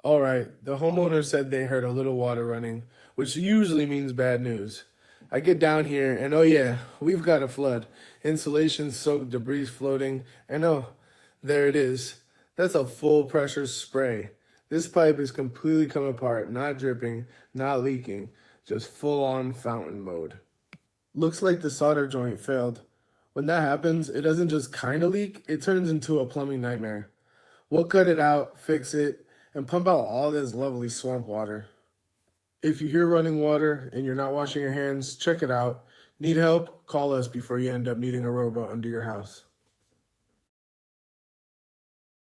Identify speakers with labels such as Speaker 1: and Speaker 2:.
Speaker 1: All right, the homeowner said they heard a little water running, which usually means bad news. I get down here and oh yeah, we've got a flood. Insulation soaked, debris floating, and oh, there it is. That's a full pressure spray. This pipe is completely come apart, not dripping, not leaking, just full on fountain mode. Looks like the solder joint failed. When that happens, it doesn't just kind of leak, it turns into a plumbing nightmare. We'll cut it out, fix it, and pump out all this lovely swamp water. If you hear running water and you're not washing your hands, check it out. Need help? Call us before you end up needing a robot under your house.